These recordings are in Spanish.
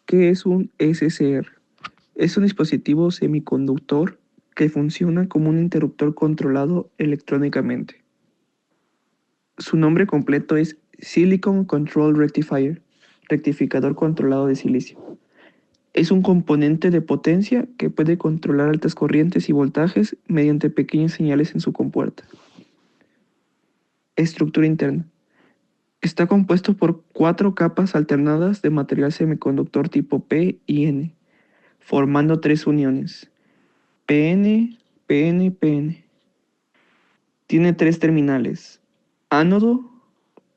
¿Qué es un SCR? Es un dispositivo semiconductor que funciona como un interruptor controlado electrónicamente. Su nombre completo es Silicon Control Rectifier, rectificador controlado de silicio. Es un componente de potencia que puede controlar altas corrientes y voltajes mediante pequeñas señales en su compuerta. Estructura interna. Está compuesto por 4 capas alternadas de material semiconductor tipo P y N, formando 3 uniones, PN, PN, PN. Tiene 3 terminales, ánodo,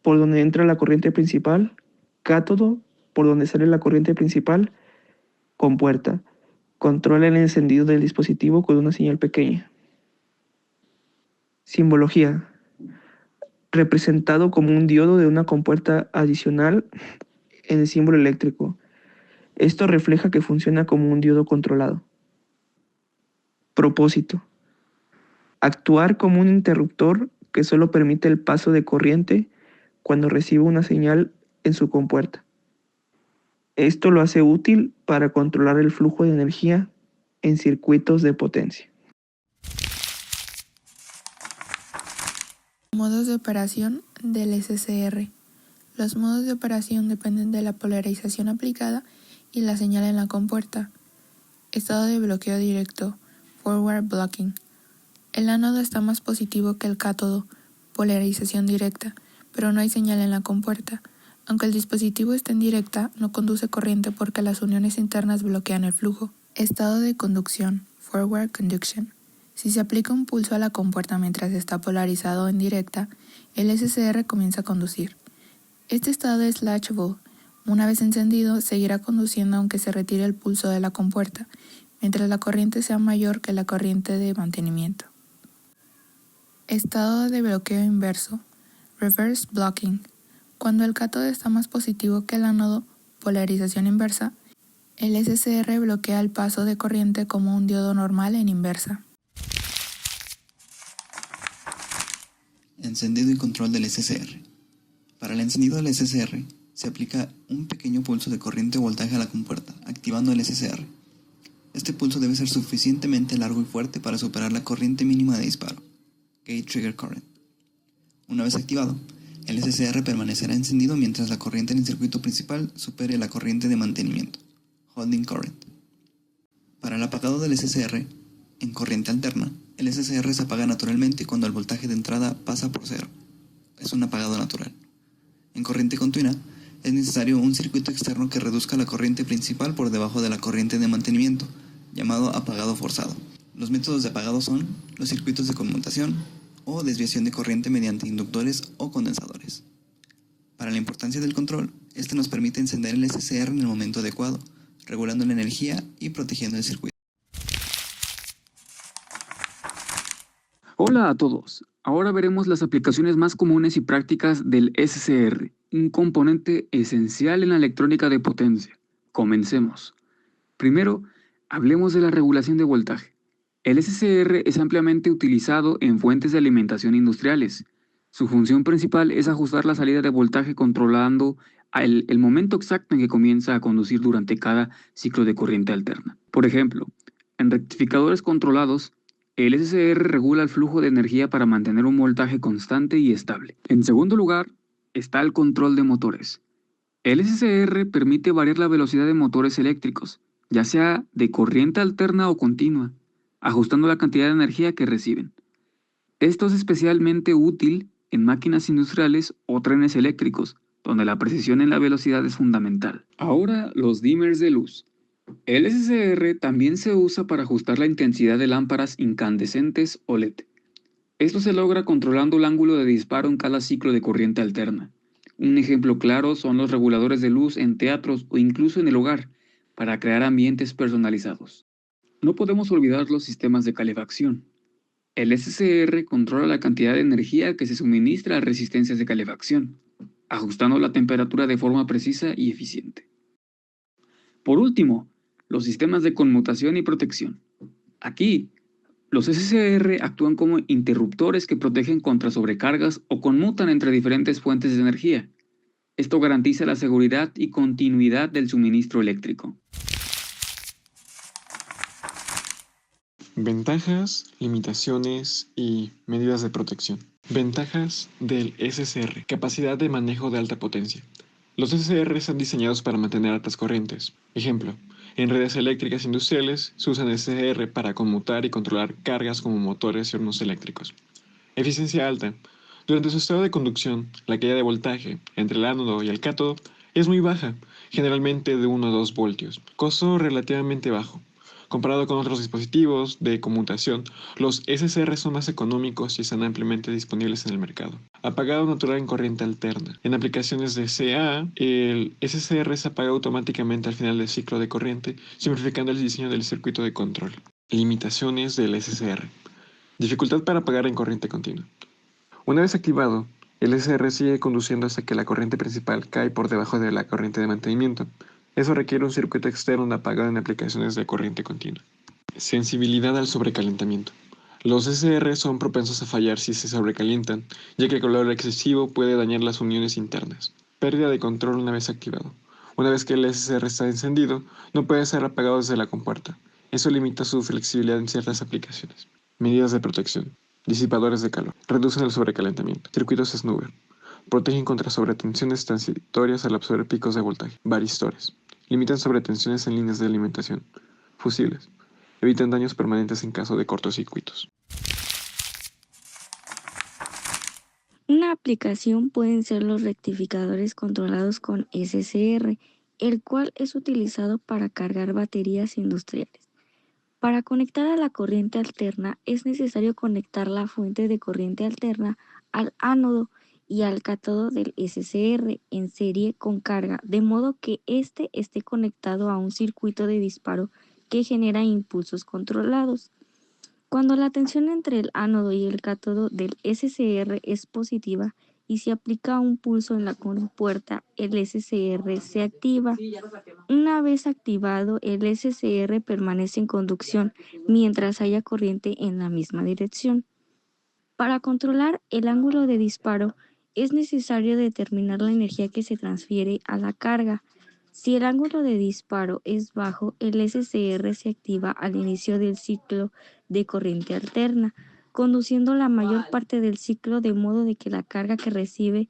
por donde entra la corriente principal, cátodo, por donde sale la corriente principal, compuerta. Controla el encendido del dispositivo con una señal pequeña. Simbología. Representado como un diodo de una compuerta adicional en el símbolo eléctrico. Esto refleja que funciona como un diodo controlado. Propósito. Actuar como un interruptor que solo permite el paso de corriente cuando recibe una señal en su compuerta. Esto lo hace útil para controlar el flujo de energía en circuitos de potencia. Modos de operación del SCR. Los modos de operación dependen de la polarización aplicada y la señal en la compuerta. Estado de bloqueo directo, forward blocking. El ánodo está más positivo que el cátodo, polarización directa, pero no hay señal en la compuerta. Aunque el dispositivo esté en directa, no conduce corriente porque las uniones internas bloquean el flujo. Estado de conducción, forward conduction. Si se aplica un pulso a la compuerta mientras está polarizado en directa, el SCR comienza a conducir. Este estado es latchable. Una vez encendido, seguirá conduciendo aunque se retire el pulso de la compuerta, mientras la corriente sea mayor que la corriente de mantenimiento. Estado de bloqueo inverso, reverse blocking. Cuando el cátodo está más positivo que el ánodo, polarización inversa, el SCR bloquea el paso de corriente como un diodo normal en inversa. Encendido y control del SCR. Para el encendido del SCR, se aplica un pequeño pulso de corriente o voltaje a la compuerta, activando el SCR. Este pulso debe ser suficientemente largo y fuerte para superar la corriente mínima de disparo, Gate Trigger Current. Una vez activado, el SCR permanecerá encendido mientras la corriente en el circuito principal supere la corriente de mantenimiento, Holding Current. Para el apagado del SCR, en corriente alterna, el SCR se apaga naturalmente cuando el voltaje de entrada pasa por cero. Es un apagado natural. En corriente continua, es necesario un circuito externo que reduzca la corriente principal por debajo de la corriente de mantenimiento, llamado apagado forzado. Los métodos de apagado son los circuitos de conmutación o desviación de corriente mediante inductores o condensadores. Para la importancia del control, este nos permite encender el SCR en el momento adecuado, regulando la energía y protegiendo el circuito. Hola a todos. Ahora veremos las aplicaciones más comunes y prácticas del SCR, un componente esencial en la electrónica de potencia. Comencemos. Primero, hablemos de la regulación de voltaje. El SCR es ampliamente utilizado en fuentes de alimentación industriales. Su función principal es ajustar la salida de voltaje controlando el momento exacto en que comienza a conducir durante cada ciclo de corriente alterna. Por ejemplo, en rectificadores controlados, el SCR regula el flujo de energía para mantener un voltaje constante y estable. En segundo lugar, está el control de motores. El SCR permite variar la velocidad de motores eléctricos, ya sea de corriente alterna o continua, ajustando la cantidad de energía que reciben. Esto es especialmente útil en máquinas industriales o trenes eléctricos, donde la precisión en la velocidad es fundamental. Ahora, los dimmers de luz. El SCR también se usa para ajustar la intensidad de lámparas incandescentes o LED. Esto se logra controlando el ángulo de disparo en cada ciclo de corriente alterna. Un ejemplo claro son los reguladores de luz en teatros o incluso en el hogar, para crear ambientes personalizados. No podemos olvidar los sistemas de calefacción. El SCR controla la cantidad de energía que se suministra a resistencias de calefacción, ajustando la temperatura de forma precisa y eficiente. Por último, los sistemas de conmutación y protección. Aquí, los SCR actúan como interruptores que protegen contra sobrecargas o conmutan entre diferentes fuentes de energía. Esto garantiza la seguridad y continuidad del suministro eléctrico. Ventajas, limitaciones y medidas de protección. Ventajas del SCR. Capacidad de manejo de alta potencia. Los SCR están diseñados para mantener altas corrientes. Ejemplo, en redes eléctricas industriales se usan SCR para conmutar y controlar cargas como motores y hornos eléctricos. Eficiencia alta. Durante su estado de conducción, la caída de voltaje entre el ánodo y el cátodo es muy baja, generalmente de 1 a 2 voltios. Costo relativamente bajo. Comparado con otros dispositivos de conmutación, los SCR son más económicos y están ampliamente disponibles en el mercado. Apagado natural en corriente alterna. En aplicaciones de CA, el SCR se apaga automáticamente al final del ciclo de corriente, simplificando el diseño del circuito de control. Limitaciones del SCR. Dificultad para apagar en corriente continua. Una vez activado, el SCR sigue conduciendo hasta que la corriente principal cae por debajo de la corriente de mantenimiento. Eso requiere un circuito externo de apagado en aplicaciones de corriente continua. Sensibilidad al sobrecalentamiento. Los SCR son propensos a fallar si se sobrecalientan, ya que el calor excesivo puede dañar las uniones internas. Pérdida de control una vez activado. Una vez que el SCR está encendido, no puede ser apagado desde la compuerta. Eso limita su flexibilidad en ciertas aplicaciones. Medidas de protección. Disipadores de calor. Reducen el sobrecalentamiento. Circuitos snooker. Protegen contra sobretensiones transitorias al absorber picos de voltaje. Varistores. Limitan sobretensiones en líneas de alimentación. Fusibles. Evitan daños permanentes en caso de cortocircuitos. Una aplicación pueden ser los rectificadores controlados con SCR, el cual es utilizado para cargar baterías industriales. Para conectar a la corriente alterna es necesario conectar la fuente de corriente alterna al ánodo y al cátodo del SCR en serie con carga, de modo que éste esté conectado a un circuito de disparo que genera impulsos controlados. Cuando la tensión entre el ánodo y el cátodo del SCR es positiva y se aplica un pulso en la compuerta, el SCR se activa. Una vez activado, el SCR permanece en conducción mientras haya corriente en la misma dirección. Para controlar el ángulo de disparo, es necesario determinar la energía que se transfiere a la carga. Si el ángulo de disparo es bajo, el SCR se activa al inicio del ciclo de corriente alterna, conduciendo la mayor parte del ciclo de modo de que la carga que recibe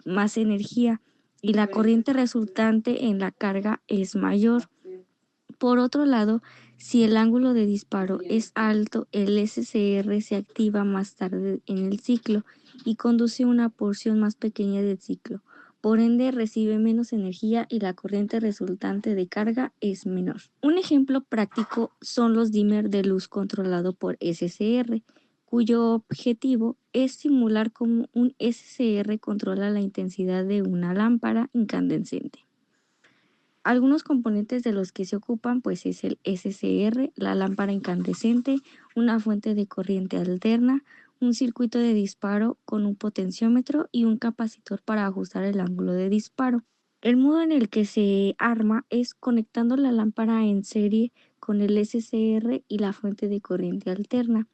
más energía y la corriente resultante en la carga es mayor. Por otro lado, si el ángulo de disparo es alto, el SCR se activa más tarde en el ciclo y conduce una porción más pequeña del ciclo. Por ende, recibe menos energía y la corriente resultante de carga es menor. Un ejemplo práctico son los dimmer de luz controlado por SCR, cuyo objetivo es simular cómo un SCR controla la intensidad de una lámpara incandescente. Algunos componentes de los que se ocupan pues es el SCR, la lámpara incandescente, una fuente de corriente alterna, un circuito de disparo con un potenciómetro y un capacitor para ajustar el ángulo de disparo. El modo en el que se arma es conectando la lámpara en serie con el SCR y la fuente de corriente alterna.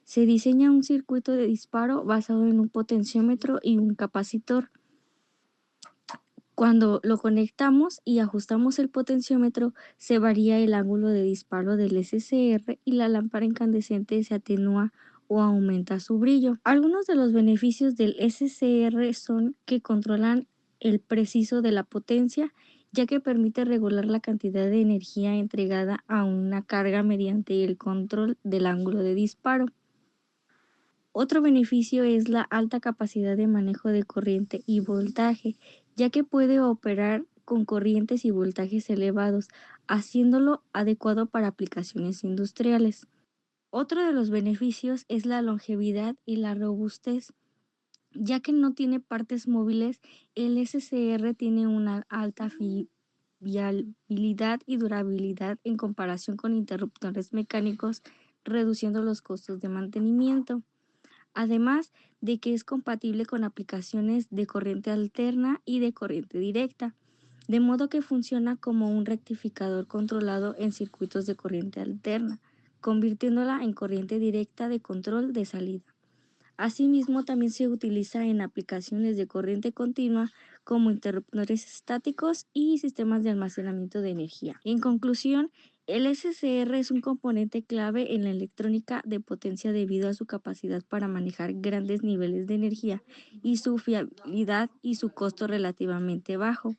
Se diseña un circuito de disparo basado en un potenciómetro y un capacitor. Cuando lo conectamos y ajustamos el potenciómetro, se varía el ángulo de disparo del SCR y la lámpara incandescente se atenúa o aumenta su brillo. Algunos de los beneficios del SCR son que controlan el preciso de la potencia, ya que permite regular la cantidad de energía entregada a una carga mediante el control del ángulo de disparo. Otro beneficio es la alta capacidad de manejo de corriente y voltaje, ya que puede operar con corrientes y voltajes elevados, haciéndolo adecuado para aplicaciones industriales. Otro de los beneficios es la longevidad y la robustez. Ya que no tiene partes móviles, el SCR tiene una alta fiabilidad y durabilidad en comparación con interruptores mecánicos, reduciendo los costos de mantenimiento. Además de que es compatible con aplicaciones de corriente alterna y de corriente directa, de modo que funciona como un rectificador controlado en circuitos de corriente alterna, convirtiéndola en corriente directa de control de salida. Asimismo, también se utiliza en aplicaciones de corriente continua como interruptores estáticos y sistemas de almacenamiento de energía. En conclusión, el SCR es un componente clave en la electrónica de potencia debido a su capacidad para manejar grandes niveles de energía y su fiabilidad y su costo relativamente bajo.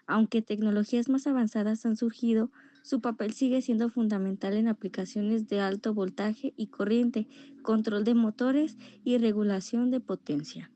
Aunque tecnologías más avanzadas han surgido, su papel sigue siendo fundamental en aplicaciones de alto voltaje y corriente, control de motores y regulación de potencia.